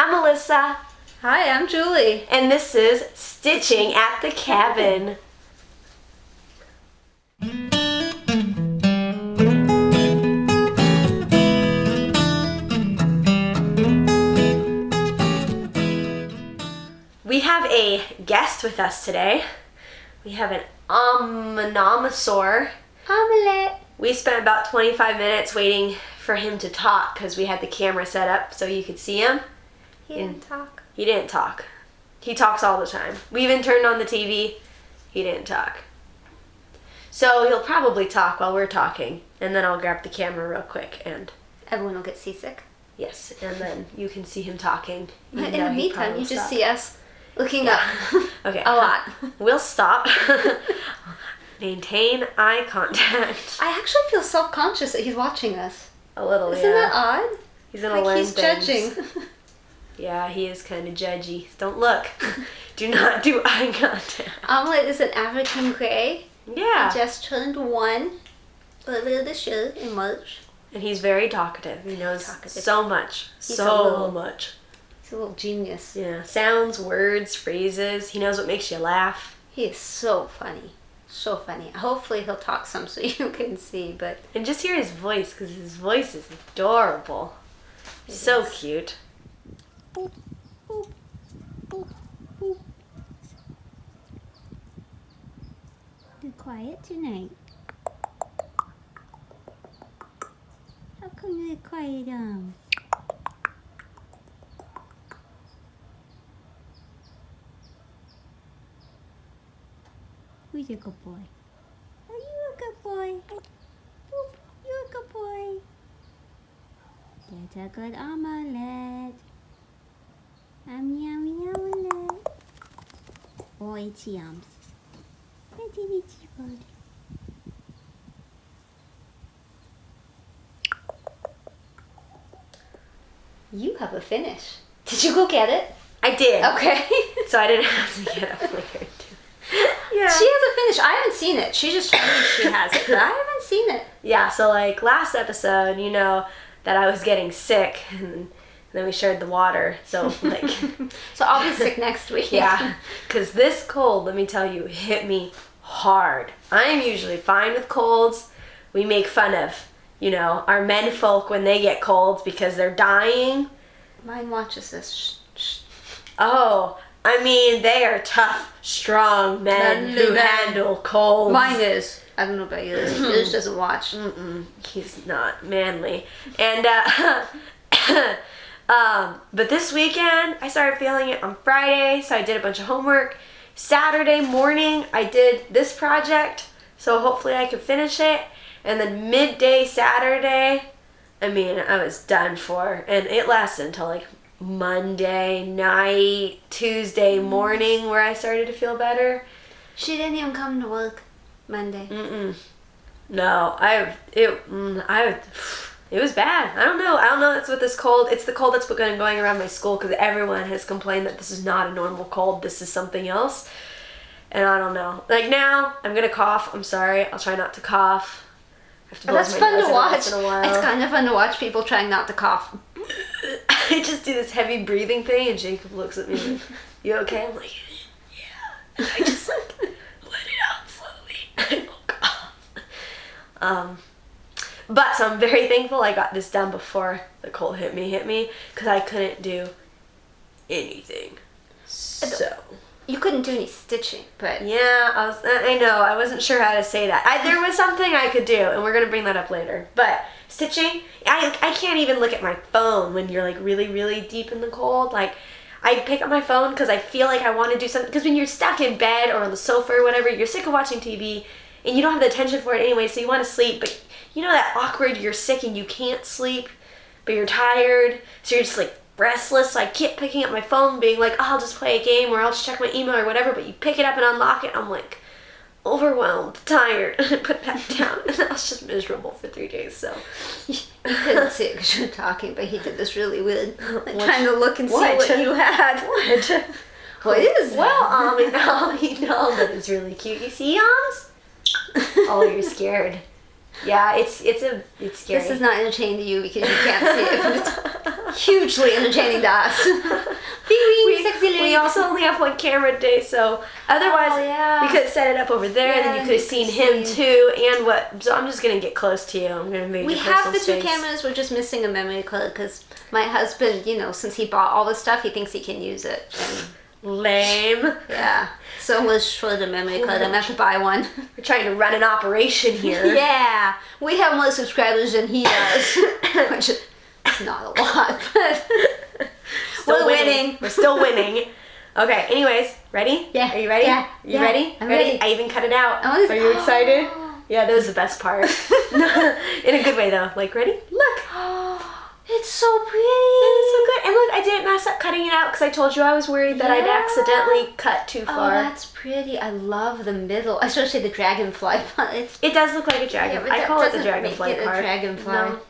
I'm Melissa. Hi, I'm Julie. And this is Stitching at the Cabin. We have a guest with us today. We have an ominomosaur. Omelette. We spent about 25 minutes waiting for him to talk because we had the camera set up so you could see him. He didn't talk. He didn't talk. He talks all the time. We even turned on the TV. He didn't talk. So he'll probably talk while we're talking, and then I'll grab the camera real quick and... Everyone will get seasick. Yes, and then you can see him talking. In the meantime, you just see us looking up. Okay. A lot. We'll stop. Maintain eye contact. I actually feel self-conscious that he's watching us. A little, Isn't that odd? He's gonna learn he's things. Judging. Yeah, he is kind of judgy. Don't look. Do not do eye contact. Omelette is an African grey. Yeah. He just turned 1 earlier this year in March. And he's very talkative. He knows so much. He's So much. He's a little genius. Yeah. Sounds, words, phrases. He knows what makes you laugh. He is so funny. So funny. Hopefully he'll talk some so you can see, but... And just hear his voice, because his voice is adorable. So cute. Boop, boop, boop, boop. Be quiet tonight. How come you're quiet, Who's a good boy? Are you a good boy? Boop, you're a good boy. That's a good omelette. Yummy omelette. Oh, it's yums. It's an itchy bird. You have a finish. Did you go get it? I did. Okay. So I didn't have to get up later. Yeah. She has a finish. I haven't seen it. She just told me she has it, but I haven't seen it. Yeah, so like last episode, you know that I was getting sick, and then we shared the water. So like, so I'll be sick next week. Yeah, because this cold, let me tell you, hit me hard. I'm usually fine with colds. We make fun of, you know, our men folk when they get colds because they're dying. Mine watches this. Shh, shh. Oh, I mean, they are tough, strong men who handle colds. Mine is. I don't know about yours. Yours doesn't watch. He's not manly. And, but this weekend, I started feeling it on Friday, so I did a bunch of homework. Saturday morning, I did this project, so hopefully I could finish it. And then midday Saturday, I mean, I was done for. And it lasted until like Monday night, Tuesday morning, where I started to feel better. She didn't even come to work Monday. No, it was bad. I don't know. That's what this cold. It's the cold that's been going around my school because everyone has complained that this is not a normal cold. This is something else, and I don't know. Like now, I'm gonna cough. I'm sorry. I'll try not to cough. I have to blow That's my fun nose to every watch. once in a while. It's kind of fun to watch people trying not to cough. I just do this heavy breathing thing, and Jacob looks at me like, "You okay?" I'm like, "Yeah." And I just like let it out slowly. I won't cough. But so I'm very thankful I got this done before the cold hit me, because I couldn't do anything. So you couldn't do any stitching, but yeah, I know. I wasn't sure how to say that. There was something I could do, and we're gonna bring that up later. But stitching, I can't even look at my phone when you're like really, really deep in the cold. Like I pick up my phone because I feel like I want to do something. Because when you're stuck in bed or on the sofa or whatever, you're sick of watching TV, and you don't have the attention for it anyway. So you want to sleep, but you know that awkward, you're sick and you can't sleep, but you're tired, so you're just like restless. So I keep picking up my phone being like, oh, I'll just play a game or I'll just check my email or whatever, but you pick it up and unlock it, I'm like overwhelmed, tired, and I put it back down, and I was just miserable for 3 days, so. You couldn't see it because you're talking, but he did this really weird, like trying to look and see what you had. What? What is that? Well, you know that it's really cute. You see, Yums? Oh, you're scared. Yeah, it's scary. This is not entertaining to you because you can't see it, but it's hugely entertaining to us. We also only have one camera today, so otherwise we could have set it up over there, and then you could have seen him too. And what? So I'm just gonna get close to you. I'm gonna make. We have the two cameras. We're just missing a memory card because my husband, you know, since he bought all the stuff, he thinks he can use it. And lame. Yeah. So we're short of memory card. I'm gonna have to buy one. We're trying to run an operation here. Yeah. We have more subscribers than he does, which is not a lot, but we're winning. We're still winning. Okay, anyways, ready? Yeah. Are you ready? Yeah. You ready? I'm ready. I even cut it out. Oh, are you excited? Yeah, that was the best part. In a good way, though. Like, ready? Look. It's so pretty. It's so good. And look, I didn't mess up cutting it out because I told you I was worried that I'd accidentally cut too far. Oh, that's pretty. I love the middle, especially the dragonfly part. It does look like a dragon. I call it the dragonfly part. Dragonfly. No.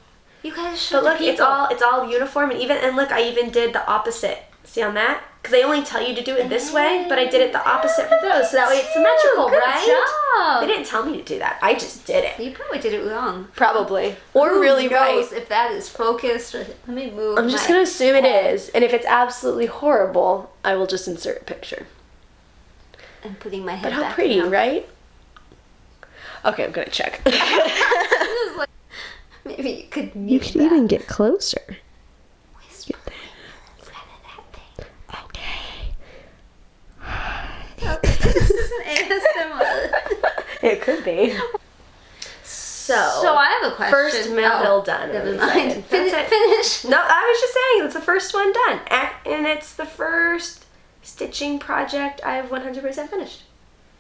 You guys should. But look, it's all uniform, and look, I even did the opposite. See on that? Because they only tell you to do it this way, but I did it the opposite for those, so that way it's symmetrical, Good right? job. They didn't tell me to do that. I just did it. You probably did it wrong. Probably. Or Who really knows right. if that is focused. Let me move. I'm just going to assume it is. And if it's absolutely horrible, I will just insert a picture. I'm putting my head But back how pretty, now. right? Okay, I'm going to check. Maybe you could mute You could that. even get closer. Whisper. Okay. This is an ASMR. It could be. So I have a question. First mill done. Never I'm mind. excited. That's it. Finish. No, I was just saying it's the first one done, and it's the first stitching project I've 100% finished.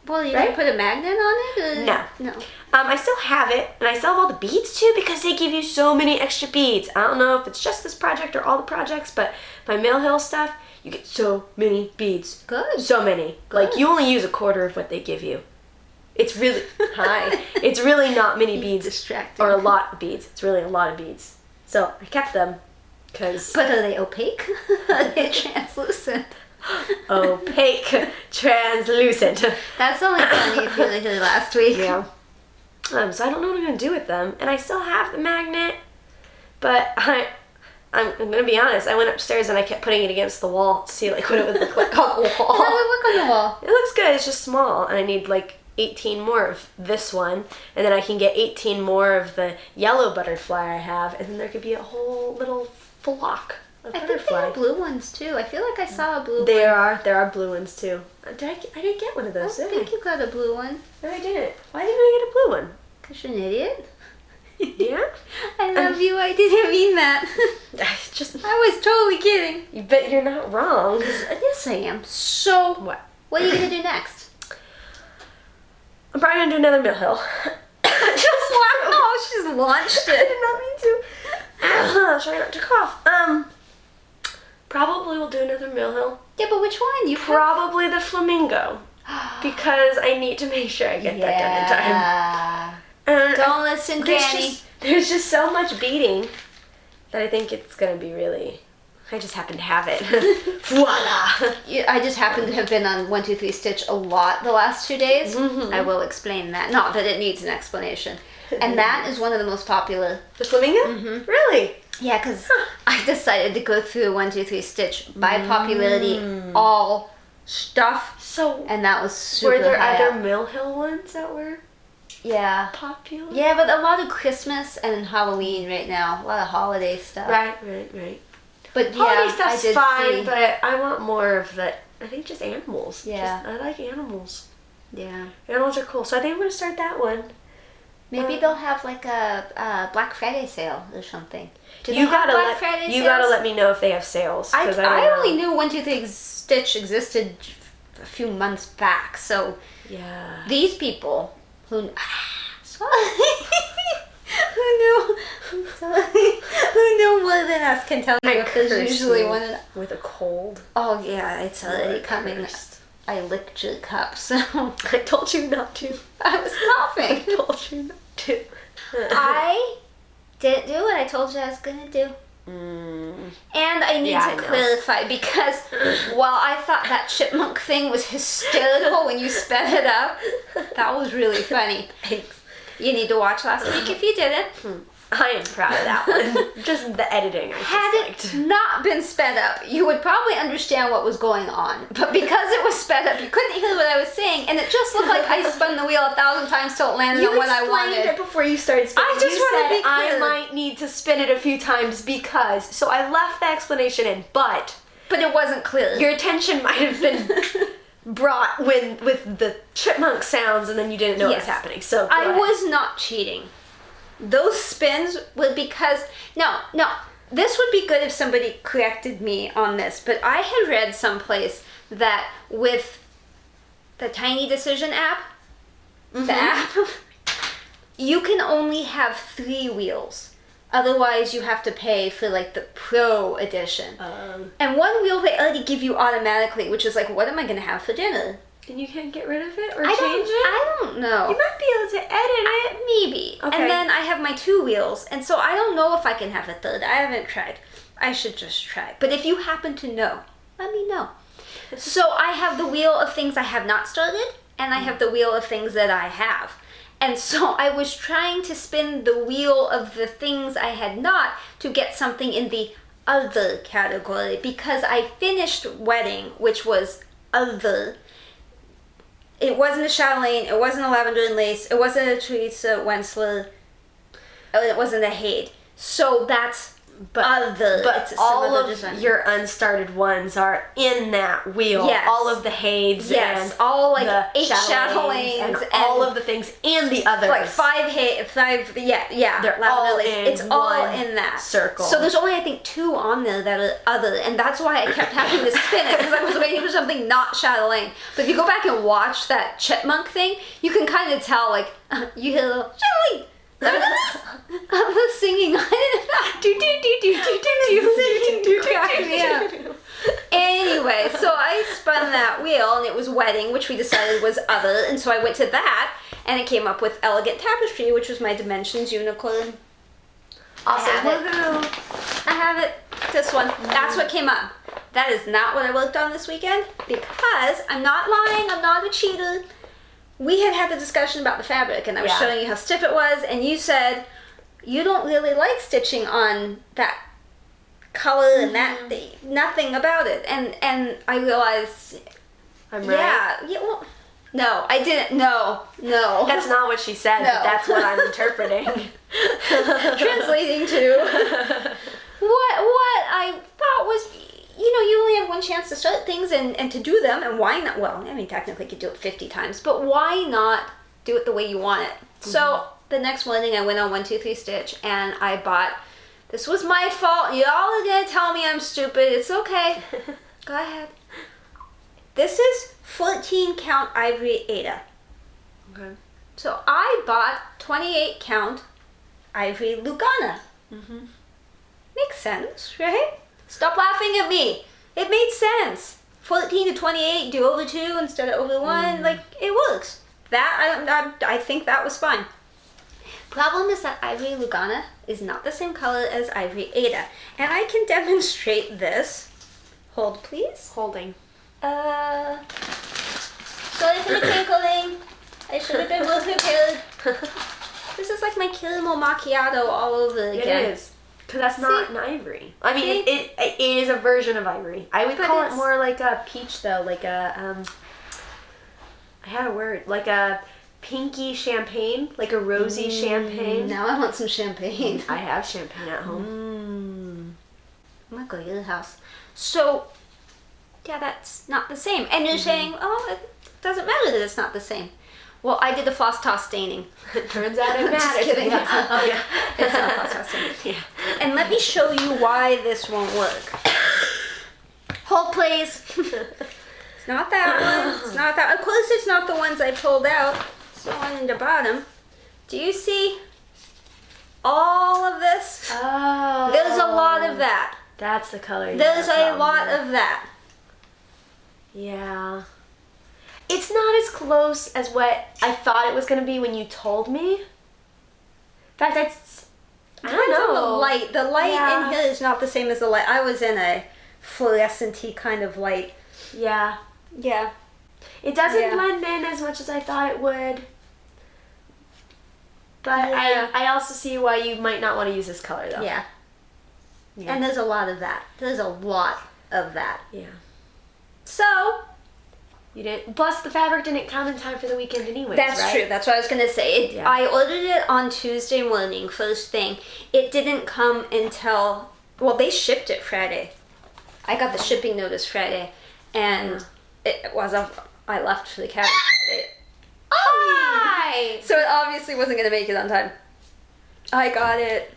Well, you Right? didn't put a magnet on it? Or? No. No. I still have it, and I still have all the beads too because they give you so many extra beads. I don't know if it's just this project or all the projects, but my Mill Hill stuff, you get so many beads. Good. So many. Good. Like you only use a quarter of what they give you. It's really It's really not many beads. Distracting. Or a lot of beads. It's really a lot of beads. So I kept them because But are they opaque? Are they translucent? opaque, translucent. That's only funny if you looked at it last week. Yeah. So I don't know what I'm gonna do with them, and I still have the magnet, but I'm gonna be honest. I went upstairs and I kept putting it against the wall to see like what it would look like on the wall. How does it look on the wall? It looks good. It's just small, and I need like 18 more of this one, and then I can get 18 more of the yellow butterfly I have, and then there could be a whole little flock of I think they butterfly. have blue ones too. I feel like I saw a blue one. There are blue ones too. I didn't get one of I those. don't Did think you got a blue one. No, I didn't. Why didn't I get a blue one? Because you're an idiot. Yeah. I love you. I didn't mean that. Just. I was totally kidding. But you're not wrong. Yes, I am. So, What? what are you going to do next? I'm probably gonna do another Mill Hill. Just wow. Oh, she's launched I it. did not mean to. Try not to cough. Probably we'll do another Mill Hill. Yeah, but which one? You Probably the flamingo. Because I need to make sure I get that done in time. And Don't listen, Granny. There's just so much beading that I think it's gonna be really. I just happen to have it. Voila! I just happen to have been on 1, 2, 3 Stitch a lot the last 2 days. Mhm. I will explain that. Not that it needs an explanation. And that is one of the most popular. The flamingo? Mhm. Really? Yeah, because I decided to go through 1, 2, 3 Stitch by popularity, all stuff, So, and that was super were there high other up. Mill Hill ones that were Yeah. popular? Yeah, but a lot of Christmas and Halloween right now. A lot of holiday stuff. Right. But yeah, Holiday I stuff's did fine, see. but I want more of the. I think just animals. Yeah. I like animals. Yeah. Animals are cool, so I think I'm gonna start that one. Maybe they'll have like a Black Friday sale or something. Do they You have gotta Black Friday you sales? gotta let me know if they have sales. I 'cause don't only know. knew 1, 2, 3 Stitch existed a few months back. So Yeah. these people who who knew who knew more than us can tell you if there's cursed usually you one of with a cold. Oh yeah, it's already You're coming. cursed. I licked your cup, so I told you not to. I was coughing. I told you not to. I didn't do what I told you I was gonna do. And I need Yeah, to I know. clarify because while I thought that chipmunk thing was hysterical when you sped it up, that was really funny. Thanks. You need to watch last week if you didn't. I am proud of that one. Just the editing I Had just it liked. not been sped up, you would probably understand what was going on. But because it was sped up, you couldn't hear what I was saying, and it just looked like I spun the wheel 1,000 times till it landed on what I wanted. You explained it before you started spinning. I just you wanted to said be clear. I might need to spin it a few times because. So I left the explanation in, but But it wasn't clear. your attention might have been brought with the chipmunk sounds, and then you didn't know what was happening. So I was not cheating. Those spins were because no, this would be good if somebody corrected me on this, but I had read someplace that with the Tiny Decision app, the app, you can only have 3 wheels. Otherwise, you have to pay for like the Pro edition. And 1 wheel they already give you automatically, which is like, what am I going to have for dinner? And you can't get rid of it or I change it? I don't know. You might be able to edit it. Maybe. Okay. And then I have my 2 wheels, and so I don't know if I can have a 3rd. I haven't tried. I should just try. But if you happen to know, let me know. So I have the wheel of things I have not started, and I have the wheel of things that I have. And so I was trying to spin the wheel of the things I had not to get something in the other category, because I finished Wedding, which was other. It wasn't a Chatelaine, it wasn't a Lavender and Lace, it wasn't a Teresa Wensler, it wasn't a Haid. So that's other. But It's all of design. your unstarted ones are in that wheel. Yes. All of the Haids and all like the 8 Chatelaines and all of the things and the others. like 5 yeah. They're Lavender all Lace. in It's all one in that circle. So there's only I think 2 on there that are other, and that's why I kept having to spin it, because I was waiting for something not Chatelaine. But if you go back and watch that chipmunk thing, you can kind of tell like you hear a little Chatelaine. I was singing. Anyway, so I spun that wheel, and it was Wedding, which we decided was other, and so I went to that, and it came up with Elegant Tapestry, which was my Dimensions unicorn. Awesome. I have it. This one. That's what came up. That is not what I worked on this weekend, because I'm not lying. I'm not a cheater. We had the discussion about the fabric, and I was showing you how stiff it was, and you said you don't really like stitching on that color and that nothing about it, and I realized I'm right. yeah, well, no, I didn't. No, That's not what she said, but that's what I'm interpreting. translating to what I thought was, you only have one chance to start things and to do them, and why not? Well, I mean, technically you could do it 50 times, but why not do it the way you want it? So the next morning I went on 1, 2, 3 Stitch, and I bought, this was my fault, y'all are gonna tell me I'm stupid, it's okay, go ahead. This is 14 count Ivory Ada. Okay. So I bought 28 count Ivory Lugana. Makes sense, right? Stop laughing at me. It made sense. 14 to 28, do over 2 instead of over 1. Like, it works. That, I think that was fine. Problem is that Ivory Lugana is not the same color as Ivory Ada. And I can demonstrate this. Hold, please. Holding. Sorry for the crinkling. I should have been well prepared. This is like my caramel macchiato all over again. It is. Because that's not an ivory. I mean, it is a version of ivory. I would call it more like a peach, though. Like a, I had a word. Like a pinky champagne. Like a rosy champagne. Now I want some champagne. I have champagne at home. I'm gonna go to your house. So, yeah, that's not the same. And you're saying, oh, it doesn't matter that it's not the same. Well, I did the floss toss staining. It turns out it matters. Just kidding. Oh, yeah. It's not floss toss staining. Yeah. And let me show you why this won't work. Hold, please. It's not that one. It's not that. Of course, it's not the ones I pulled out. It's the one in the bottom. Do you see all of this? Oh. There's a lot of that. That's the color. There's a lot of that. Yeah. It's not as close as what I thought it was going to be when you told me. In fact, I don't Depends on know. the light. The light Yeah. in here is not the same as the light. I was in a fluorescent-y kind of light. Yeah. Yeah. It doesn't Yeah. blend in as much as I thought it would. But Yeah. I also see why you might not want to use this color though. Yeah. Yeah. And there's a lot of that. There's a lot of that. Yeah. So, You didn't. Plus, the fabric didn't come in time for the weekend anyways. that's right? true. That's what I was going to say. Yeah. I ordered it on Tuesday morning, first thing. It didn't come until, well, they shipped it Friday. I got the shipping notice Friday. And it was, I left for the cabin Friday. Hi. So it obviously wasn't going to make it on time. I got it.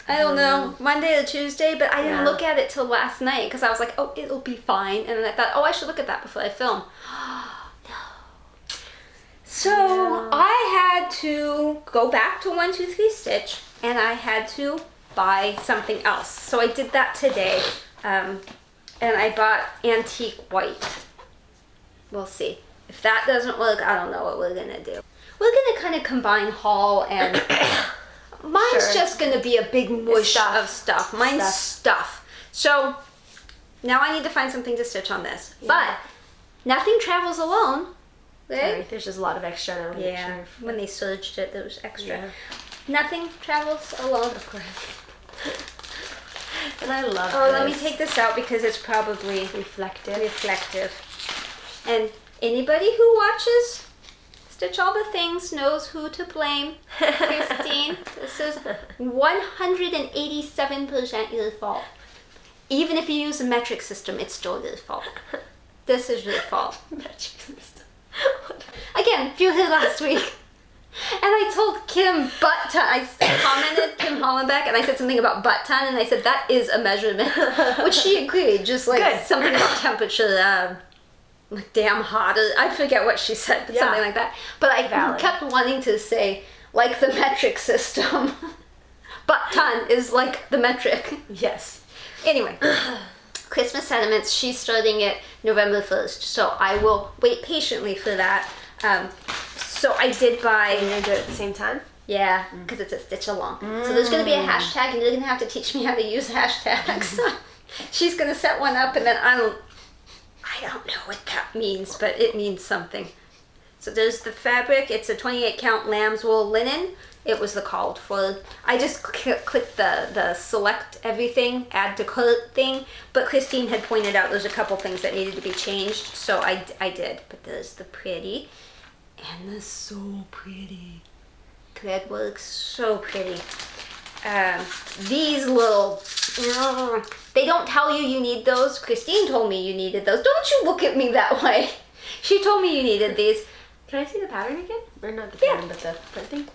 I don't know, Monday or Tuesday, but I didn't Yeah. look at it till last night because I was like, oh, it'll be fine. And then I thought, oh, I should look at that before I film. No. So Yeah. I had to go back to 123 Stitch and I had to buy something else. So I did that today. And I bought antique white. We'll see. If that doesn't work, I don't know what we're going to do. We're going to kind of combine haul and... Mine's Sure. just going to be a big mush Stuff. of stuff. Mine's stuff. So now I need to find something to stitch on this. Yeah. But nothing travels alone. Right? Sorry, there's just a lot of extra. I don't know Yeah. sure. When they surged it, there was extra. Yeah. Nothing travels alone. Of course. And I love Oh, this. let me take this out because it's probably reflective. And anybody who watches Stitch All the Things knows who to blame. Christine, this is 187% your fault. Even if you use a metric system, it's still your fault. This is your fault. Again, if you were here last week, and I told Kim butt ton, I commented Kim Hollenbeck, and I said something about butt ton, and I said that is a measurement, which she agreed, just like Good. something about temperature, like damn hot, or I forget what she said, but Yeah. something like that. But I Valid. kept wanting to say, like the metric system, butt ton is like the metric. Yes. Anyway, Christmas sentiments, she's starting it November 1st, so I will wait patiently for that. So I did buy... Are you going to do it at the same time? Yeah, because it's a stitch along. So there's going to be a hashtag, and you're going to have to teach me how to use hashtags. She's going to set one up, and then I don't know what that means, but it means something. So there's the fabric. It's a 28 count lamb's wool linen. It was the called for. I just clicked the select everything, add to cart thing, but Christine had pointed out there's a couple things that needed to be changed, so I did. But there's the pretty, and the so pretty. Thread works so pretty. These little, they don't tell you need those. Christine told me you needed those. Don't you look at me that way. She told me you needed these. Can I see the pattern again? Or not the Yeah. pattern, but the printing?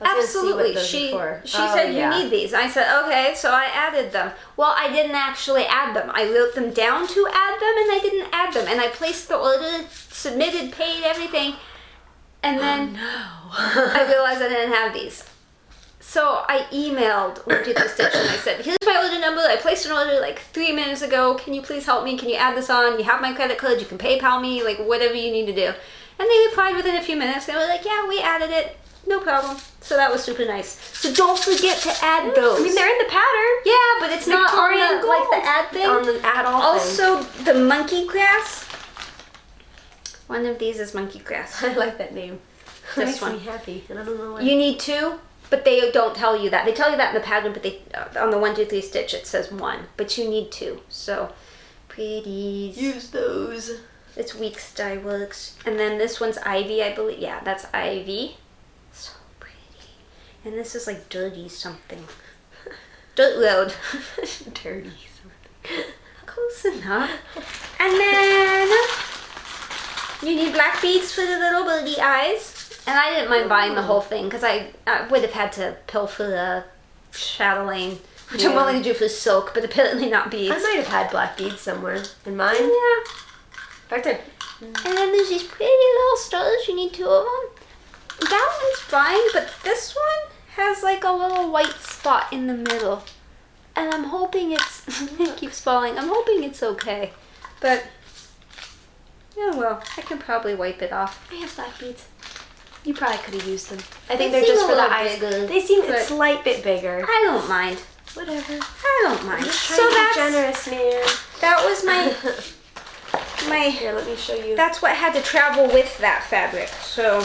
Absolutely. She said you need these. I said, okay, so I added them. Well, I didn't actually add them. I wrote them down to add them, and I didn't add them. And I placed the order, submitted, paid, everything. And then I realized I didn't have these. So I emailed Longitude Stitch and I said, here's my order number. I placed an order like 3 minutes ago. Can you please help me? Can you add this on? You have my credit card. You can PayPal me, like whatever you need to do. And they replied within a few minutes. They were like, yeah, we added it. No problem. So that was super nice. So don't forget to add those. I mean, they're in the pattern. Yeah, but it's not on Victorian the, like gold. the add thing. On the add all Also, the monkey grass. One of these is monkey grass. I like that name. It This makes one. me happy, and I don't know why. You need 2, but they don't tell you that. They tell you that in the pattern, but they on the 1, 2, 3 stitch it says 1, but you need 2. So, pretties. Use those. It's Weeks Dye Works, and then this one's Ivy, I believe. Yeah, that's Ivy. So pretty. And this is like dirty something. Dirt Road. Dirty. Close enough. And then you need black beads for the little birdie eyes. And I didn't mind buying the whole thing because I would have had to pilfer the chatelaine, which I'm Yeah. willing to do for silk, but apparently not beads. I might have had black beads somewhere in mine. Yeah. Right there. And then there's these pretty little stars. You need 2 of them. That one's fine, but this one has like a little white spot in the middle. And I'm hoping it's, it keeps falling. I'm hoping it's okay. But, oh well, I can probably wipe it off. I have black beads. You probably could have used them. I They think they're seem just a for the little eyes. bigger, They seem a but- slight bit bigger. I don't mind. Whatever. I don't mind. Just trying So to be that's, generous, man. that was my, Here, let me show you. that's what had to travel with that fabric. So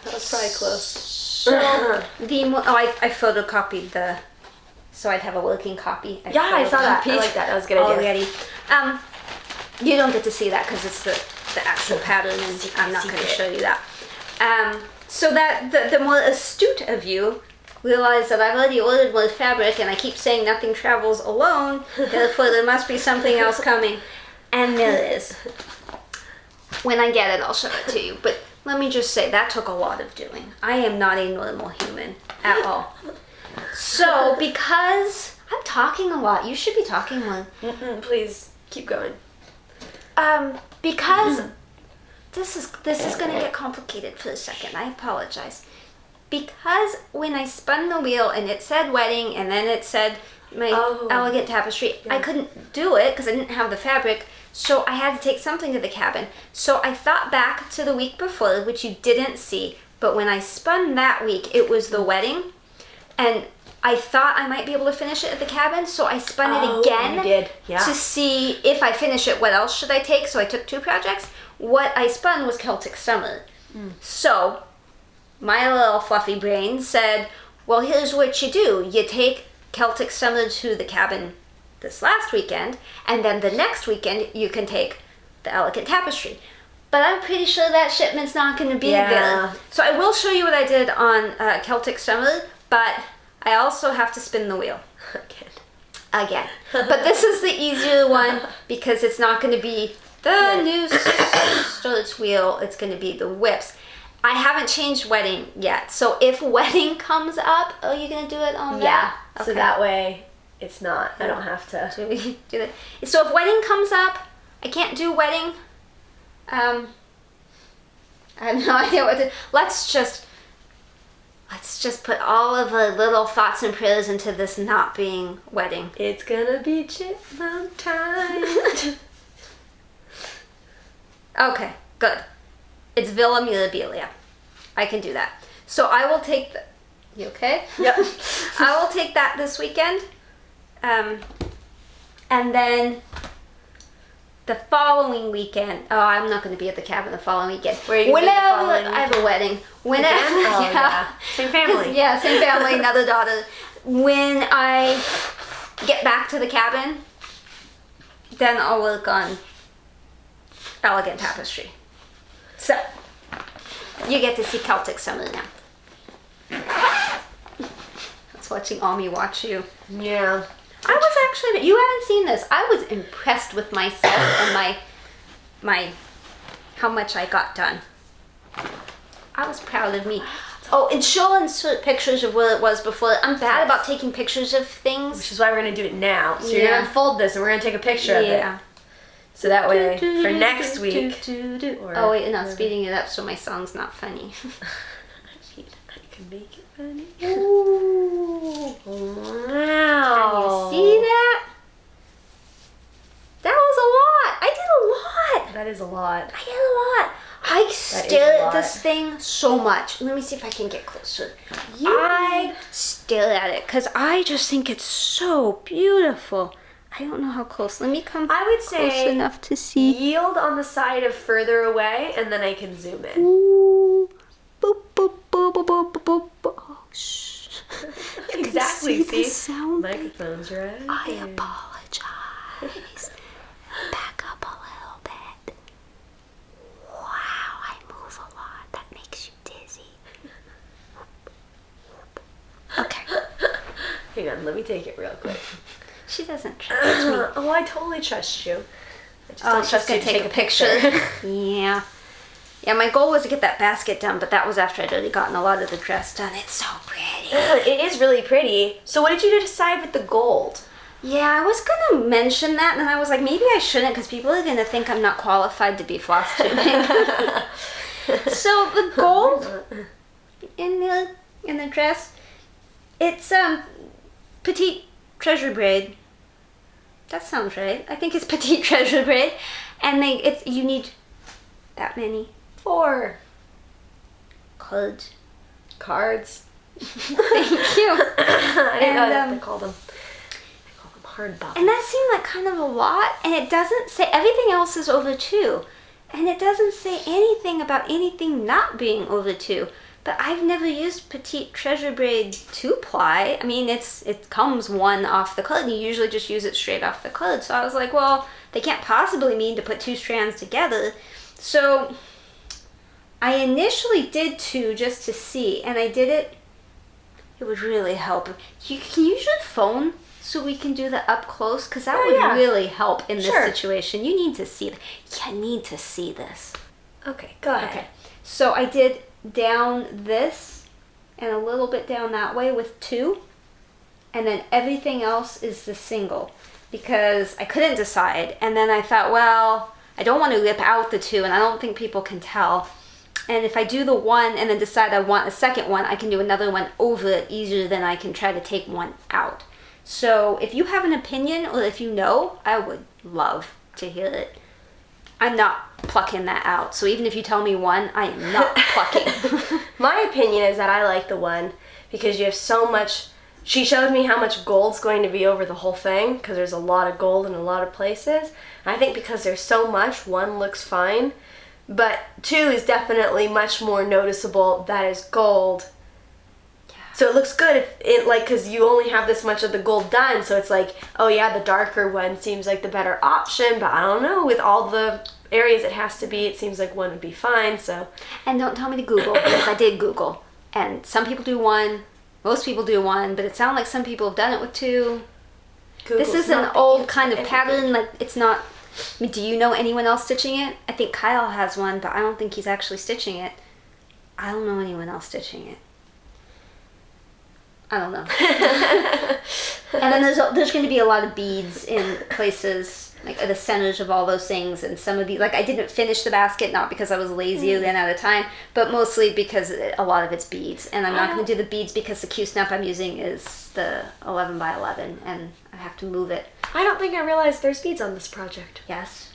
That was probably close. So I photocopied so I'd have a working copy. Yeah, I saw that. I like that. That was a good idea. Already. You don't get to see that because it's the actual pattern, and I'm not going to show you that. So that the more astute of you realize that I've already ordered more fabric, and I keep saying nothing travels alone, therefore there must be something else coming. And there is. When I get it, I'll show it to you. But let me just say, that took a lot of doing. I am not a normal human at all. So, because I'm talking a lot, you should be talking more. Please, keep going. Because this is going to get complicated for a second. I apologize. Because when I spun the wheel and it said wedding and then it said my elegant tapestry, I couldn't do it because I didn't have the fabric. So I had to take something to the cabin. So I thought back to the week before, which you didn't see. But when I spun that week, it was the wedding. And I thought I might be able to finish it at the cabin. So I spun it again to see if I finish it, what else should I take? So I took 2 projects. What I spun was Celtic Summer. So my little fluffy brain said, well, here's what you do. You take Celtic Summer to the cabin this last weekend, and then the next weekend you can take the elegant tapestry. But I'm pretty sure that shipment's not going to be there. So I will show you what I did on Celtic Summer, but I also have to spin the wheel. Again. But this is the easier one because it's not going to be the new Sturts wheel, it's going to be the whips. I haven't changed wedding yet, so if wedding comes up, are you going to do it on that? Yeah, so that way it's not, I don't have to. Do we do that? So if wedding comes up, I can't do wedding. I have no idea what to, let's just put all of our little thoughts and prayers into this not being wedding. It's gonna be chipmunk time. Okay, good. It's Villa Mirabilia. I can do that. So I will take the... You okay? Yep. I will take that this weekend. And then the following weekend... Oh, I'm not going to be at the cabin the following weekend. Where are you going to be the following weekend? I have a wedding. Whenever... Same family. Yeah, same family, another daughter. When I get back to the cabin, then I'll work on elegant tapestry. So, you get to see Celtic Summer now. I was watching Ami watch you. Yeah. I was actually, you haven't seen this. I was impressed with myself and my how much I got done. I was proud of me. Oh, and she'll insert pictures of where it was before. I'm bad about taking pictures of things. Which is why we're going to do it now. So you're going to unfold this and we're going to take a picture of it. Yeah. So that way, for next week... Oh wait, no, speeding it up so my song's not funny. I can make it funny. Ooh. Wow. Can you see that? That was a lot. I did a lot. That is a lot. I did a lot. I stare at this thing so much. Let me see if I can get closer. I stare at it because I just think it's so beautiful. I don't know how close. Let me come close enough to see. Yield on the side of further away, and then I can zoom in. Ooh. Boop, boop, boop, boop, boop, boop, boop. Oh, shh. Exactly. See? Sound. Microphone's right. I apologize. Back up a little bit. Wow, I move a lot. That makes you dizzy. Okay. Hang on, let me take it real quick. She doesn't trust me. Oh, I totally trust you. I just Oh, don't she's trust gonna you to take a picture. Yeah. Yeah, my goal was to get that basket done, but that was after I'd already gotten a lot of the dress done. It's so pretty. It is really pretty. So what did you decide with the gold? Yeah, I was going to mention that, and then I was like, maybe I shouldn't, because people are going to think I'm not qualified to be floss tubing. So the gold in the dress, it's petite treasure braid. That sounds right. I think it's petite treasure braid, and you need that many 4 cards. Thank you. I didn't know that's what they called them. They call them hard box. And that seemed like kind of a lot, and it doesn't say, everything else is over 2. And it doesn't say anything about anything not being over 2. But I've never used Petite Treasure Braid 2-ply. I mean, it comes one off the card, and you usually just use it straight off the card. So I was like, well, they can't possibly mean to put 2 strands together. So I initially did 2 just to see, and I did it. It would really help. Can you use your phone so we can do the up close? Because that would really help in this situation. You need to see it. You need to see this. Okay, go ahead. Okay, so I did down this and a little bit down that way with 2, and then everything else is the single, because I couldn't decide. And then I thought, well, I don't want to rip out the 2, and I don't think people can tell. And if I do the 1 and then decide I want a second one, I can do another one over it easier than I can try to take one out. So if you have an opinion, or if you know, I would love to hear it. I'm not plucking that out. So even if you tell me 1, I am not plucking. My opinion is that I like the 1 because you have so much. She showed me how much gold's going to be over the whole thing, because there's a lot of gold in a lot of places. And I think because there's so much, 1 looks fine. But 2 is definitely much more noticeable. That is gold. Yeah. So it looks good if it, like, because you only have this much of the gold done. So it's like, oh yeah, the darker one seems like the better option. But I don't know, with all the areas it has to be, it seems like 1 would be fine. So. And don't tell me to Google, because I did Google. And some people do 1. Most people do 1. But it sounds like some people have done it with 2. Google's this is an old kind of pattern. Like, it's not. I mean, do you know anyone else stitching it? I think Kyle has one, but I don't think he's actually stitching it. I don't know anyone else stitching it. I don't know. And then there's going to be a lot of beads in places, like at the centers of all those things, and some of the, like, I didn't finish the basket, not because I was lazy or ran out of time, but mostly because a lot of it's beads. And I'm not going to do the beads because the Q-snap I'm using is the 11 by 11, and I have to move it. I don't think I realized there's beads on this project. Yes.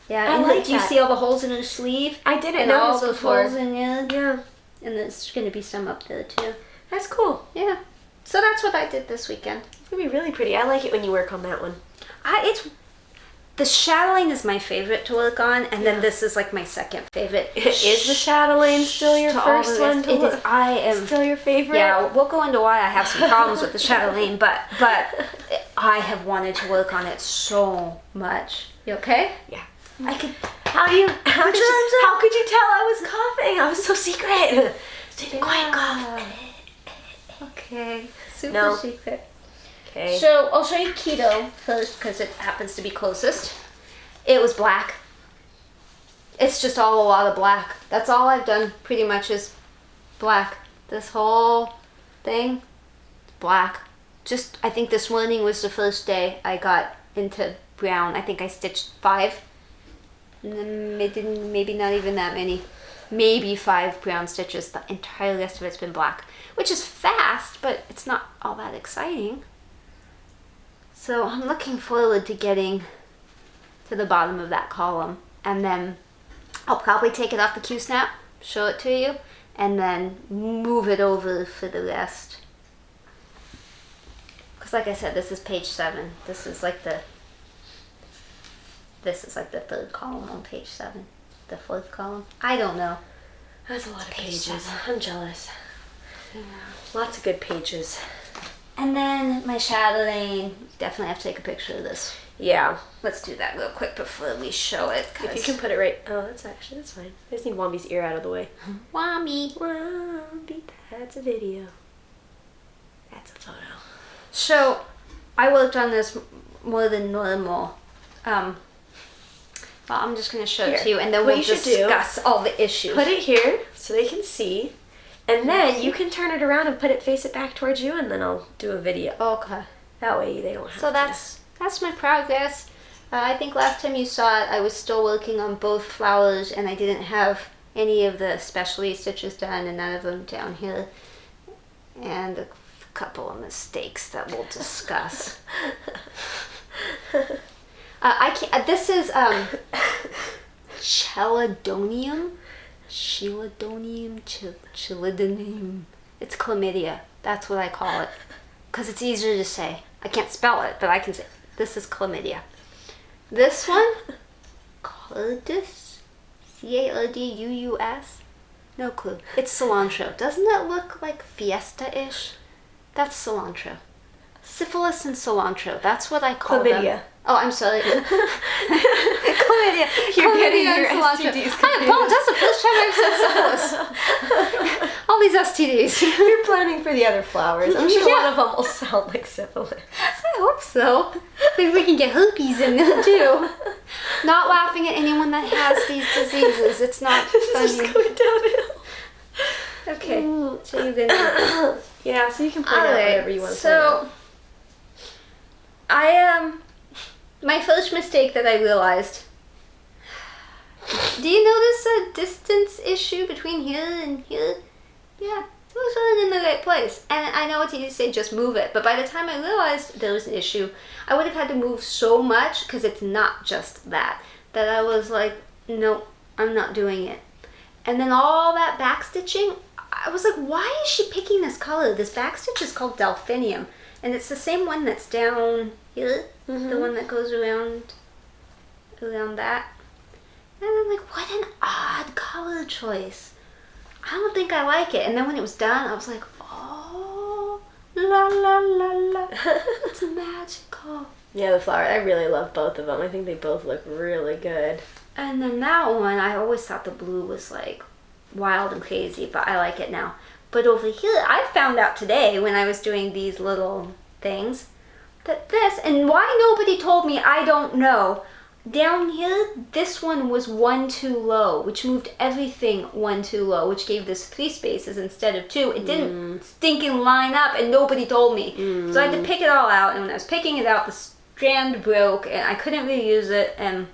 Yeah, I and like do you that. see all the holes in her sleeve? I didn't and notice all those before. holes in it. Yeah. And there's going to be some up there too. That's cool. Yeah. So that's what I did this weekend. It's going to be really pretty. I like it when you work on that one. The chatelaine is my favorite to work on, and then this is like my second favorite. Is the chatelaine still your first one to look? I am still your favorite? Yeah, we'll go into why I have some problems with the chatelaine, but I have wanted to work on it so much. You okay? Yeah. I could. How could you tell I was coughing? I was so secret. Didn't quite cough. Okay. Super secret. Okay. So I'll show you keto first because it happens to be closest. It was black. It's just all a lot of black. That's all I've done pretty much is black. This whole thing, black. Just, I think this morning was the first day I got into brown. I think I stitched 5. And then maybe not even that many. Maybe 5 brown stitches. The entire rest of it's been black. Which is fast, but it's not all that exciting. So I'm looking forward to getting to the bottom of that column. And then I'll probably take it off the Q-snap, show it to you, and then move it over for the rest. Because like I said, this is page 7. This is like the 3rd column on page 7. The 4th column. I don't know. That's a lot of pages. 7. I'm jealous. Yeah. Lots of good pages. And then my chatelaine. Definitely have to take a picture of this. Yeah. Let's do that real quick before we show it. If you can put it right. Oh, that's fine. I just need Wombi's ear out of the way. Wombi. Wombi. That's a video. That's a photo. So, I worked on this more than normal. Well, I'm just going to show it to you, and then we'll discuss all the issues. Put it here so they can see, and then you can turn it around and face it back towards you, and then I'll do a video. Okay. That way they don't have to. So that's my progress. I think last time you saw it, I was still working on both flowers, and I didn't have any of the specialty stitches done, and none of them down here. And a couple of mistakes that we'll discuss. This is chelidonium. Chelidonium. It's chlamydia. That's what I call it. Because it's easier to say. I can't spell it, but I can say this is chlamydia. This one, Cordis Cardus? No clue. It's cilantro. Doesn't it look like fiesta-ish? That's cilantro. Syphilis and cilantro. That's what I call Chlamydia. them. Oh, I'm sorry. Chlamydia. You're getting Chlamydia your and cilantro. STDs I apologize. That's the first time I've said syphilis. All these STDs. You're planning for the other flowers. I'm sure one of them will sound like syphilis. I hope so. Maybe we can get herpes in there too. Not laughing at anyone that has these diseases. It's not It's funny. just going downhill. Okay. So you're gonna. Yeah, so you can point out whatever you want to point So I my first mistake that I realized. Do you notice a distance issue between here and here? Yeah, it was really in the right place. And I know it's easy to say just move it, but by the time I realized there was an issue, I would have had to move so much, because it's not just that I was like, no, I'm not doing it. And then all that backstitching, I was like, why is she picking this color? This backstitch is called Delphinium, and it's the same one that's down here, the one that goes around that. And I'm like, what an odd color choice. I don't think I like it. And then when it was done, I was like, oh, la la la la, it's magical. Yeah, the flower. I really love both of them. I think they both look really good. And then that one, I always thought the blue was like wild and crazy, but I like it now. But over here, I found out today when I was doing these little things that this, and why nobody told me, I don't know. Down here, this one was one too low, which moved everything one too low, which gave this 3 spaces instead of 2. It didn't stinking line up, and nobody told me. So I had to pick it all out, and when I was picking it out, the strand broke, and I couldn't reuse it, and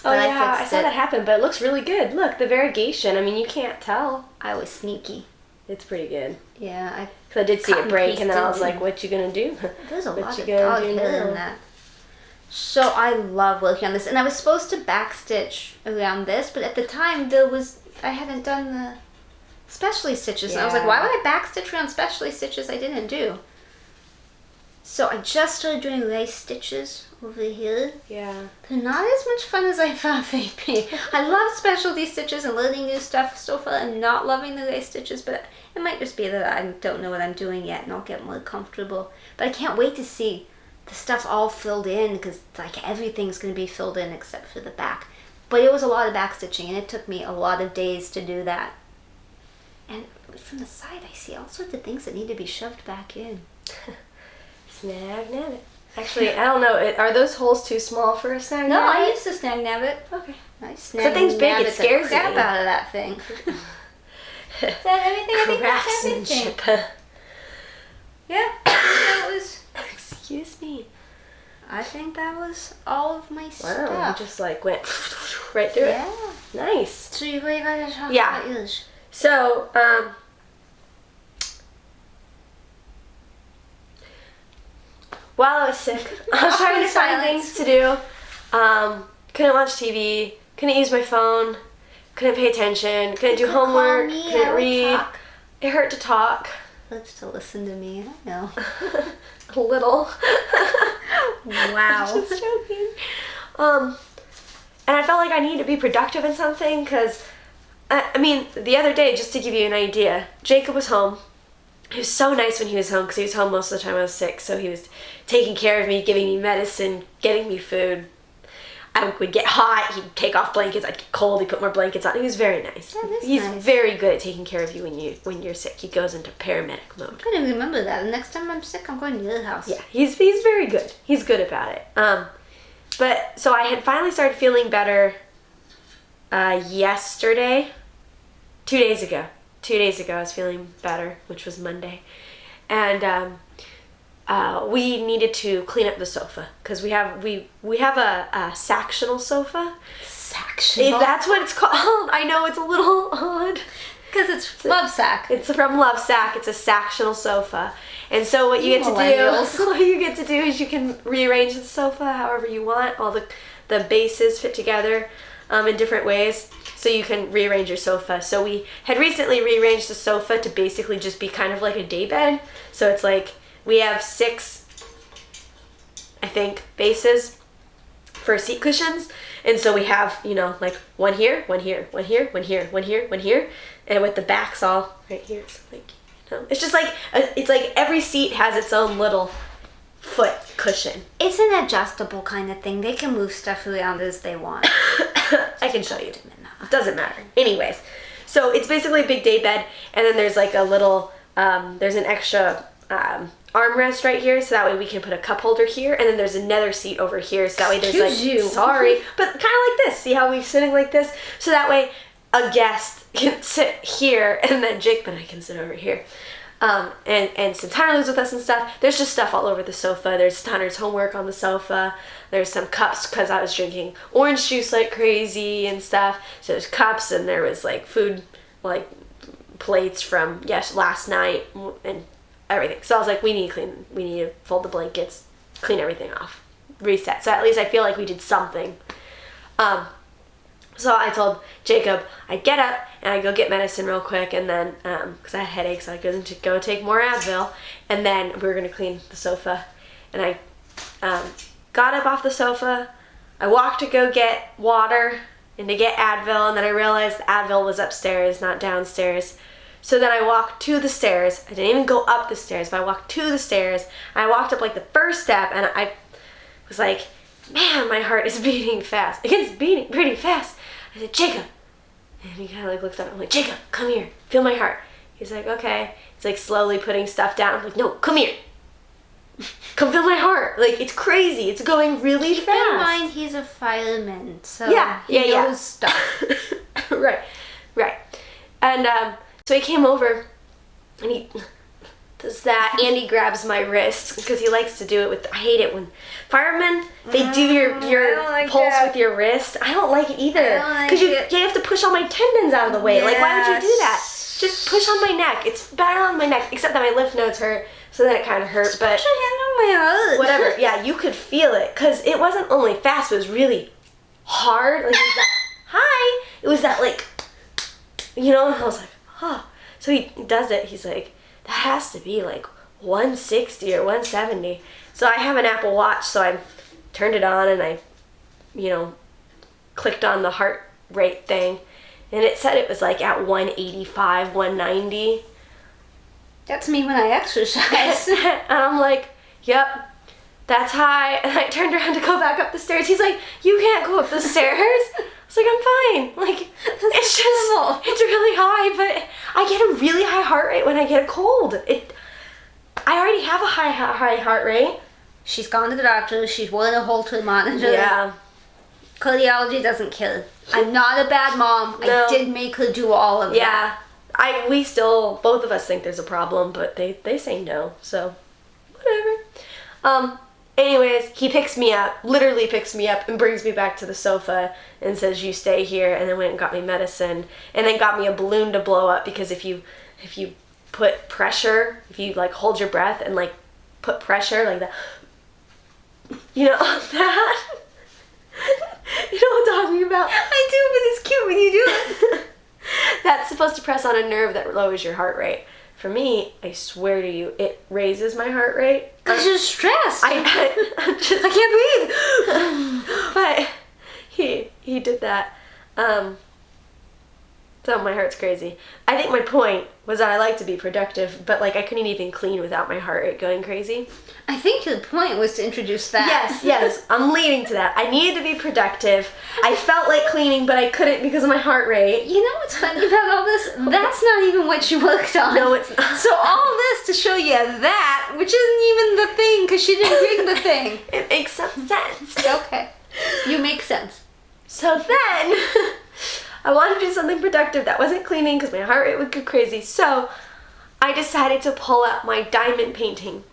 Oh yeah, I saw that happen, but it looks really good. Look, the variegation. I mean, you can't tell. I was sneaky. It's pretty good. Yeah, Because I did see cut it and break, and then I was pasted like, what you gonna do? there's a What lot you of gonna dog do hair now? in that. So I love working on this, and I was supposed to backstitch around this, but at the time I hadn't done the specialty stitches, and I was like, why would I backstitch around specialty stitches I didn't do? So I just started doing lace stitches over here. Yeah. They're not as much fun as I thought they'd be. I love specialty stitches and learning new stuff so far. I'm not loving the lace stitches, but it might just be that I don't know what I'm doing yet, and I'll get more comfortable. But I can't wait to see the stuff all filled in, because like everything's going to be filled in except for the back. But it was a lot of backstitching, and it took me a lot of days to do that. And from the side, I see all sorts of things that need to be shoved back in. Snag nab it. Actually, I don't know. Are those holes too small for a snag No, nab? I used to snag nab it. Okay. I That thing's big, it scares the crap me. out of that thing. Is that everything? I think that's everything. Craftsmanship. Yeah, that was. Excuse me. I think that was all of my Wow, stuff. you just like went right through Yeah. it. Nice. So you really gotta talk Yeah. about yours. So, while I was sick, I was trying to find things to do. Couldn't watch TV, couldn't use my phone, couldn't pay attention, couldn't do homework, couldn't read. It hurt to talk. Let's to listen to me. I know. A little. Wow. Just joking. And I felt like I needed to be productive in something, because, I mean, the other day, just to give you an idea, Jacob was home. He was so nice when he was home, because he was home most of the time I was sick, so he was taking care of me, giving me medicine, getting me food. I would get hot, he'd take off blankets, I'd get cold, he'd put more blankets on. He was very nice. That is He's nice. very good at taking care of you when you're sick. He goes into paramedic mode. I didn't remember that. The next time I'm sick, I'm going to your house. Yeah, he's very good. He's good about it. But so I had finally started feeling better yesterday. 2 days ago. 2 days ago I was feeling better, which was Monday. And we needed to clean up the sofa, because we have a sectional sofa. Sectional? That's what it's called. I know, it's a little odd. Because it's Love Sack. It's from Love Sack. It's a sectional sofa. And so what you get to Millennials. do, what you get to do is you can rearrange the sofa however you want. All the bases fit together in different ways, so you can rearrange your sofa. So we had recently rearranged the sofa to basically just be kind of like a day bed. So it's like we have 6, I think, bases. for seat cushions. And so we have, you know, like one here, one here, one here, one here, one here, one here. And with the backs all right here. So like, you know, it's just like, it's like every seat has its own little foot cushion. It's an adjustable kind of thing. They can move stuff around as they want. I can show you. It doesn't matter. Anyways, so it's basically a big day bed, and then there's like a little, there's an extra armrest right here, so that way we can put a cup holder here, and then there's another seat over here, so that way there's sorry, but kind of like this. See how we're sitting like this? So that way a guest can sit here, and then Jake and I can sit over here. And since Hunter lives with us and stuff, there's just stuff all over the sofa. There's Hunter's homework on the sofa. There's some cups because I was drinking orange juice like crazy and stuff. So there's cups, and there was like food, like plates from last night and everything. So I was like, we need to fold the blankets, clean everything off, reset. So at least I feel like we did something. So I told Jacob I'd get up and I'd go get medicine real quick, and then, because I had headaches, I'd go take more Advil, and then we were going to clean the sofa. And I got up off the sofa, I walked to go get water and to get Advil, and then I realized the Advil was upstairs, not downstairs. So then I walked to the stairs. I didn't even go up the stairs, but I walked to the stairs. I walked up like the first step, and I was like, man, my heart is beating fast. It's beating pretty fast. I said, Jacob. And he kind of like looked up. I'm like, Jacob, come here. Feel my heart. He's like, okay. He's like slowly putting stuff down. I'm like, no, come here. Come feel my heart. Like, it's crazy. It's going really fast. Keep in mind, he's a fireman, so he knows stuff. Right. And so he came over, and he does that, and he grabs my wrist because he likes to do it with. I hate it when firemen they do your pulse with your wrist. I don't like it either because you have to push all my tendons out of the way. Yes. Like, why would you do that? Just push on my neck. It's better on my neck, except that my lymph nodes hurt, so then it kind of hurts. But push your hand on my heart. Whatever. Yeah, you could feel it because it wasn't only fast; it was really hard. Like, it was that hi. It was that like, you know. I was like, oh. So he does it. He's like, that has to be like 160 or 170. So I have an Apple Watch, so I turned it on and I, clicked on the heart rate thing, and it said it was like at 185, 190. That's me when I exercise. And I'm like, yep, that's high. And I turned around to go back up the stairs. He's like, you can't go up the stairs. I was like, I'm fine. Like, it's really high, but I get a really high heart rate when I get a cold. I already have a high heart rate. She's gone to the doctor. She's willing to hold her monitor. Yeah. Cardiology doesn't kill. I'm not a bad mom. No. I did make her do all of that. Yeah. We still, both of us think there's a problem, but they say no, so whatever. Anyways, he literally picks me up and brings me back to the sofa and says, you stay here, and then went and got me medicine, and then got me a balloon to blow up, because if you put pressure, if you like hold your breath and like put pressure like that, that, you know what I'm talking about? I do, but it's cute when you do it. That's supposed to press on a nerve that lowers your heart rate. For me, I swear to you, it raises my heart rate. Because you're stressed. I can't breathe. But he did that. So my heart's crazy. I think my point was that I like to be productive, but like I couldn't even clean without my heart rate going crazy. I think the point was to introduce that. Yes. I'm leading to that. I needed to be productive. I felt like cleaning, but I couldn't because of my heart rate. You know what's funny about all this? That's not even what you worked on. No, it's not. So all this to show you that, which isn't even the thing, because she didn't bring the thing. It makes some sense. Okay. You make sense. So then, I wanted to do something productive that wasn't cleaning because my heart rate would go crazy. So I decided to pull out my diamond painting.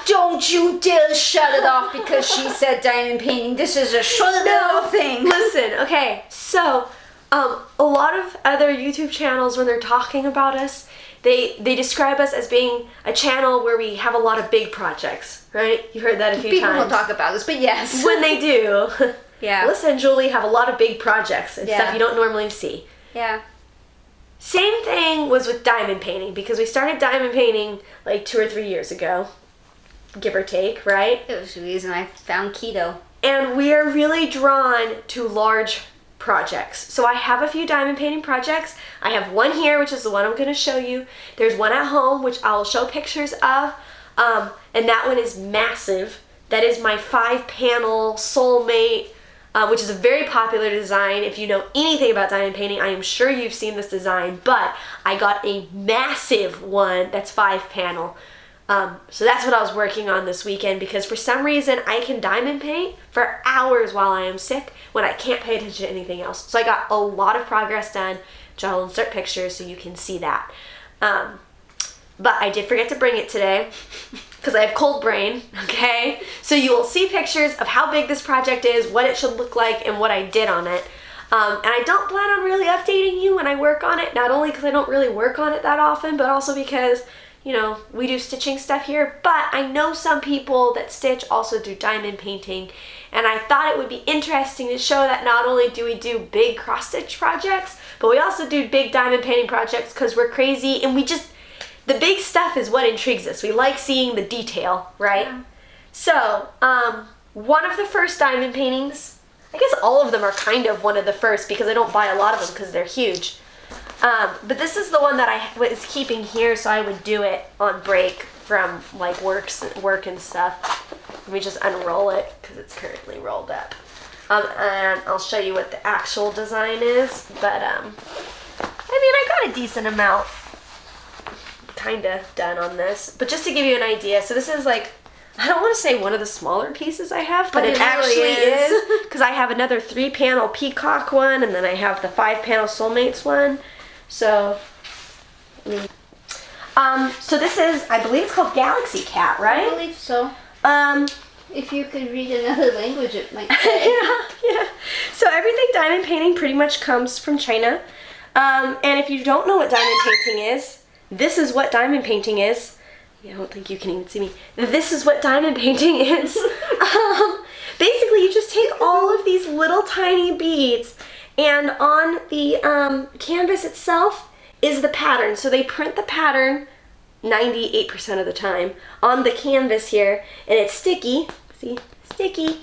Don't you dare shut it off because she said diamond painting. This is a short little thing. Listen, okay. So, a lot of other YouTube channels, when they're talking about us, they describe us as being a channel where we have a lot of big projects, right? You've heard that a few times. People will talk about us, but yes. When they do, yeah. Alyssa and Julie have a lot of big projects and stuff you don't normally see. Yeah. Same thing was with diamond painting, because we started diamond painting like 2 or 3 years ago, give or take, right? It was the reason I found keto. and we are really drawn to large projects. So I have a few diamond painting projects. I have one here, which is the one I'm going to show you. There's one at home, which I'll show pictures of, and that one is massive. That is my 5-panel soulmate, which is a very popular design. If you know anything about diamond painting, I am sure you've seen this design, but I got a massive one that's 5-panel. So that's what I was working on this weekend, because for some reason I can diamond paint for hours while I am sick when I can't pay attention to anything else. So I got a lot of progress done, which I'll insert pictures so you can see that. But I did forget to bring it today because I have cold brain, okay? So you will see pictures of how big this project is, what it should look like, and what I did on it. And I don't plan on really updating you when I work on it, not only because I don't really work on it that often, but also because, you know, we do stitching stuff here, but I know some people that stitch also do diamond painting, and I thought it would be interesting to show that not only do we do big cross-stitch projects, but we also do big diamond painting projects because we're crazy, and the big stuff is what intrigues us. We like seeing the detail, right? Yeah. So, one of the first diamond paintings, I guess all of them are kind of one of the first because I don't buy a lot of them because they're huge. But this is the one that I was keeping here, so I would do it on break from like work and stuff. Let me just unroll it because it's currently rolled up. And I'll show you what the actual design is. But I mean, I got a decent amount kind of done on this. But just to give you an idea, so this is like, I don't want to say one of the smaller pieces I have, but it actually is because I have another 3-panel peacock one, and then I have the 5-panel soulmates one. So, so this is, I believe it's called Galaxy Cat, right? I believe so. If you could read another language, it might say. Yeah. So everything diamond painting pretty much comes from China. And if you don't know what diamond painting is, this is what diamond painting is. I don't think you can even see me. This is what diamond painting is. Basically, you just take all of these little tiny beads, and on the canvas itself is the pattern. So they print the pattern 98% of the time on the canvas here, and it's sticky. See? Sticky.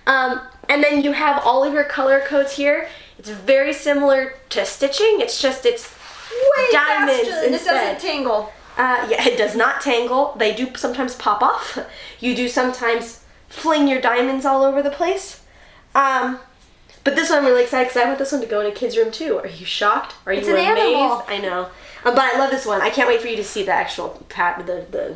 And then you have all of your color codes here. It's very similar to stitching. It's just it's way diamonds faster, and instead. it doesn't tangle. Yeah, it does not tangle. They do sometimes pop off. You do sometimes fling your diamonds all over the place. But this one I'm really excited because I want this one to go in a kid's room too. Are you shocked? Are you amazed? Animal. I know. But I love this one. I can't wait for you to see the actual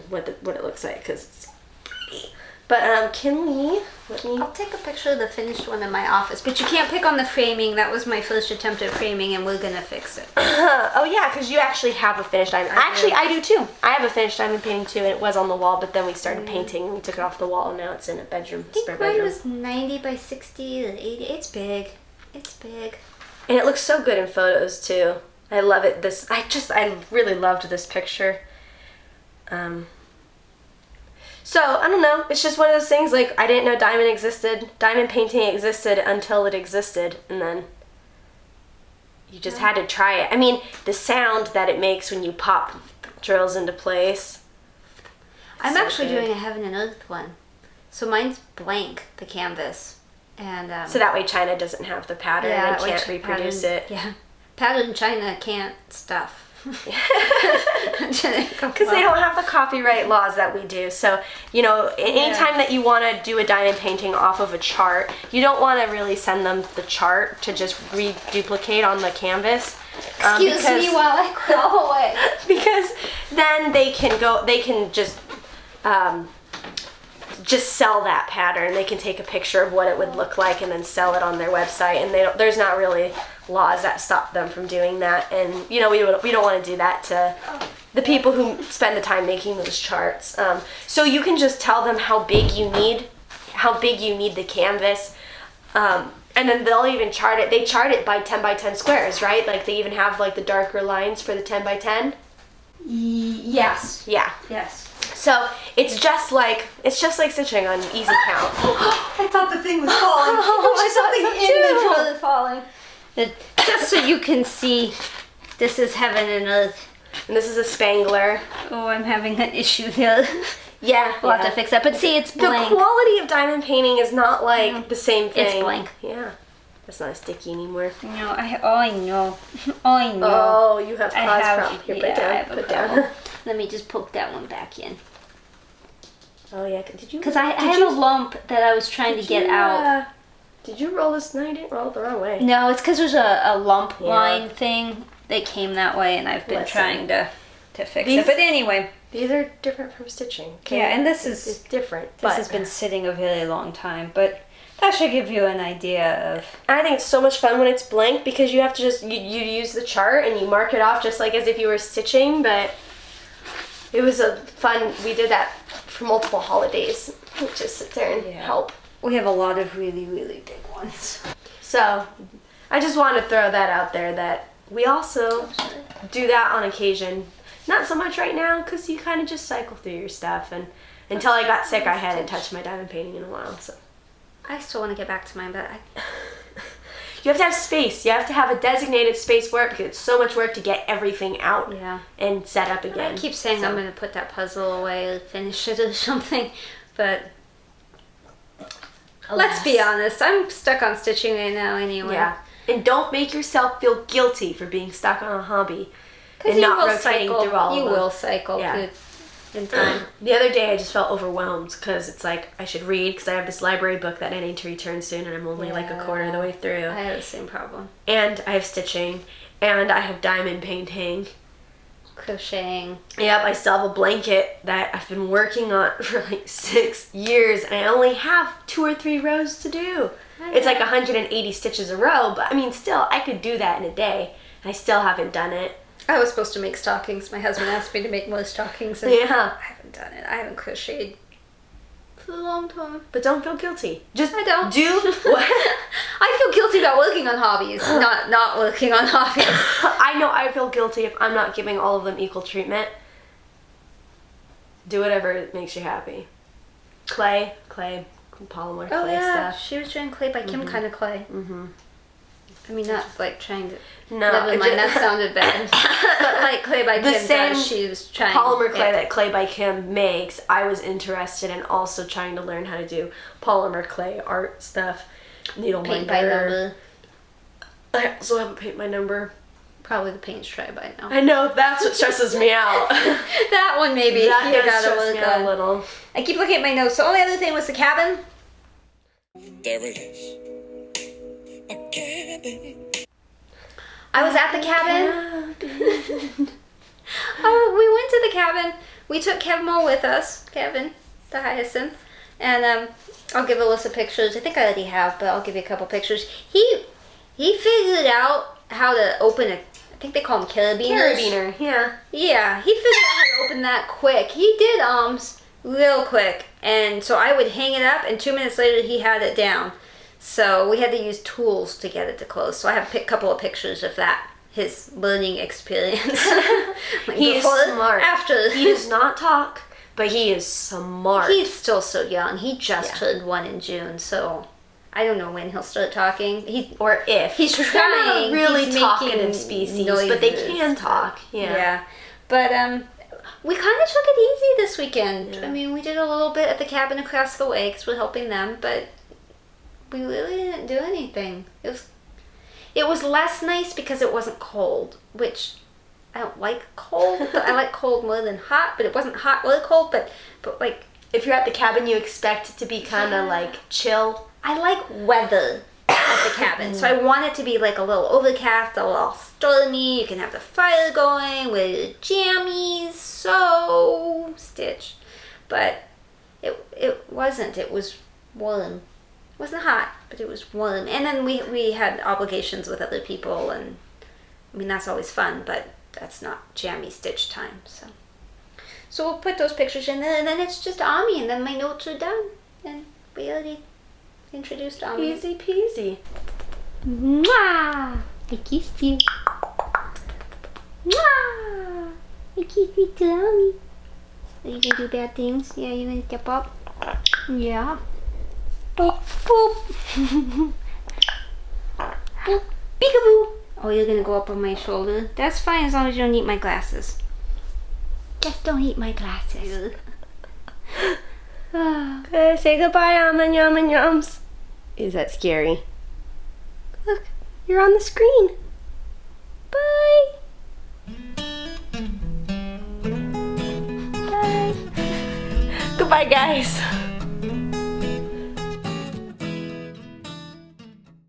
what it looks like because it's pretty. But let me. I'll take a picture of the finished one in my office, but you can't pick on the framing. That was my first attempt at framing, and we're gonna fix it. Oh yeah, because you actually have a finished diamond. Actually, I do too. I have a finished diamond painting too, and it was on the wall, but then we started painting, and we took it off the wall, and now it's in a bedroom. I think mine was 90 by 60 to 80. It's big. It's big. And it looks so good in photos too. I love it. I really loved this picture. So, I don't know, it's just one of those things, like, I didn't know diamond painting existed until it existed, and then you just had to try it. I mean, the sound that it makes when you pop drills into place. I'm actually doing a Heaven and Earth one. So mine's blank, the canvas. And so that way China doesn't have the pattern and can't reproduce it. Yeah. Pattern China can't stuff. Because they don't have the copyright laws that we do. So, you know, anytime that you want to do a diamond painting off of a chart, you don't want to really send them the chart to just reduplicate on the canvas. Excuse me while I crawl away. Because then they can just sell that pattern. They can take a picture of what it would look like and then sell it on their website, and there's not really laws that stop them from doing that. And you know, we don't want to do that to the people who spend the time making those charts. So you can just tell them how big you need the canvas, and then they'll even chart it. They chart it by 10 by 10 squares, right? Like they even have like the darker lines for the 10 by 10. Yes. Yeah. Yes. So it's just like stitching on easy count. I thought the thing was falling. There's something in the drill that's falling. Just so you can see, this is Heaven and Earth. And this is a spangler. Oh, I'm having an issue there. Yeah. We'll have to fix that. But see, it's blank. The quality of diamond painting is not like the same thing. It's blank. Yeah. It's not sticky anymore. No, I know. I know. Oh, you have cause problem. Here, put down. Put down. Let me just poke that one back in. Oh yeah, did you? Because I have a lump that I was trying to get out. Did you roll this? No, you didn't roll it the wrong way. No, it's because there's a lump line thing that came that way, and I've been trying to fix it. But anyway. These are different from stitching. Okay? Yeah, and this is it's different. This has been sitting a very long time, but that should give you an idea of... I think it's so much fun when it's blank because you have to just, you use the chart and you mark it off just like as if you were stitching, but it was a fun, we did that for multiple holidays. Just sit there and help. We have a lot of really, really big ones. So, I just wanted to throw that out there that we also do that on occasion. Not so much right now because you kind of just cycle through your stuff, and until I got sick I hadn't touched my diamond painting in a while, so. I still want to get back to mine, but you have to have space. You have to have a designated space for it because it's so much work to get everything out and set up again. I keep saying I'm going to put that puzzle away or finish it or something, but let's be honest, I'm stuck on stitching right now anyway. Yeah, and don't make yourself feel guilty for being stuck on a hobby and not rotating through all of them. You will cycle in time. The other day I just felt overwhelmed because it's like I should read because I have this library book that I need to return soon and I'm only like a quarter of the way through. I have the same problem. And I have stitching and I have diamond painting. Crocheting. Yep, I still have a blanket that I've been working on for like 6 years and I only have 2 or 3 rows to do. It's like 180 stitches a row, but I mean still I could do that in a day. I still haven't done it. I was supposed to make stockings. My husband asked me to make more stockings, and I haven't done it. I haven't crocheted for a long time. But don't feel guilty. Just I don't. Do what? I feel guilty about working on hobbies, not working on hobbies. I know I feel guilty if I'm not giving all of them equal treatment. Do whatever makes you happy. Clay, polymer clay stuff. She was doing clay by Kim kind of clay. I mean, not like trying to. No, never mind. That sounded bad. But like clay by Kim, she was trying. Polymer clay that Clay by Kim makes. I was interested in also trying to learn how to do polymer clay art stuff. Needle paint by number. I also have a paint by number. Probably the paint's dry by now. I know, that's what stresses me out. That one maybe. That does stress me out a little. I keep looking at my notes. The only other thing was the cabin. There it is. A cabin. I was at the cabin. Oh, we went to the cabin. We took Kevmo with us. Kevin, the hyacinth. And I'll give Alyssa pictures. I think I already have, but I'll give you a couple pictures. He figured out how to open a, I think they call them carabiners. Carabiner, yeah. Yeah, he figured out how to open that quick. He did real quick. And so I would hang it up, and 2 minutes later he had it down. So we had to use tools to get it to close. So I have a couple of pictures of that, his learning experience. Like he is smart. After. He does not talk, but he is smart. He's still so young. He just turned 1 in June, so I don't know when he'll start talking. Or if. He's trying. They're not really talkative species, but they can talk. Yeah. But we kind of took it easy this weekend. Yeah. I mean, we did a little bit at the cabin across the way because we're helping them, but we really didn't do anything. It was less nice because it wasn't cold, which I don't like cold, but I like cold more than hot, but it wasn't hot or cold, but like... If you're at the cabin, you expect it to be kind of like chill. I like weather at the cabin, so I want it to be like a little overcast, a little stormy. You can have the fire going with jammies, so Stitch. But it wasn't. It was warm. It wasn't hot, but it was warm. And then we had obligations with other people, and I mean that's always fun, but that's not jammy Stitch time. So we'll put those pictures in there, and then it's just Ami, and then my notes are done, and we already introduced Ami. Easy peasy. Mwah! I kissed you. Mwah! I kissed you too, Ami. Are you gonna do bad things? Yeah, you gonna step up? Yeah. Boop, boop. Boop, peekaboo. Oh, you're gonna go up on my shoulder? That's fine as long as you don't eat my glasses. Just don't eat my glasses. Okay, say goodbye, yum yums. Is that scary? Look, you're on the screen. Bye. Bye. Goodbye, guys.